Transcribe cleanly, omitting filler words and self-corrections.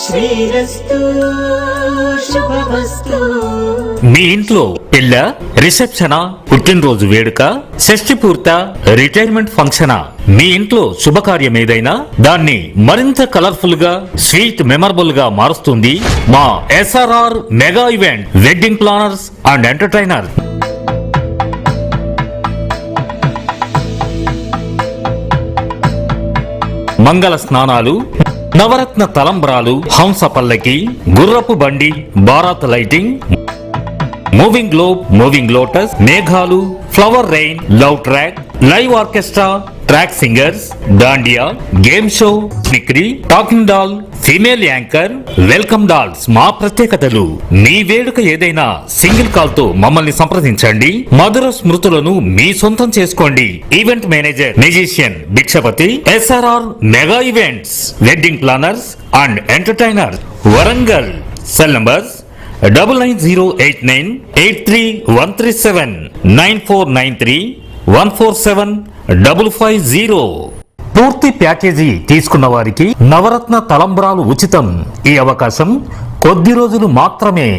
శ్రీరస్తు శుభమస్తు. మీ ఇంట్లో పెళ్ళ, రిసెప్షనా, పుట్టినరోజు వేడుక, షష్ఠి పూర్త, రిటైర్మెంట్ ఫంక్షనా, మీ ఇంట్లో శుభకార్యం ఏదైనా దాన్ని మరింత కలర్ఫుల్ గా, స్వీట్ మెమరబుల్ గా మారుస్తుంది మా SRR mega event wedding planners and entertainer. మంగళ స్నానాలు, నవరత్న తలంబ్రాలు, హంస పల్లకి, గుర్రపు బండి, baraat lighting, moving globe, moving lotus, మేఘాలు, flower rain, love track, live orchestra, track singers, dandiya, game show, నిక్రీ, talking doll, female anchor, welcome dolls మా ప్రత్యేకతలు. మీ వేడుక ఏదైనా సింగిల్ కాల్ తో మమ్మల్ని సంప్రదించండి. మధుర స్మృతులను మీ సొంతం చేసుకోండి. Event manager musician Bhikshapathi, SRR mega events wedding planners and entertainer, Warangal. Cell numbers 9908983137 9493147550. పూర్తి ప్యాకేజీ తీసుకున్న వారికి నవరత్న తలంబ్రాలు ఉచితం. ఈ అవకాశం కొద్ది రోజులు మాత్రమే.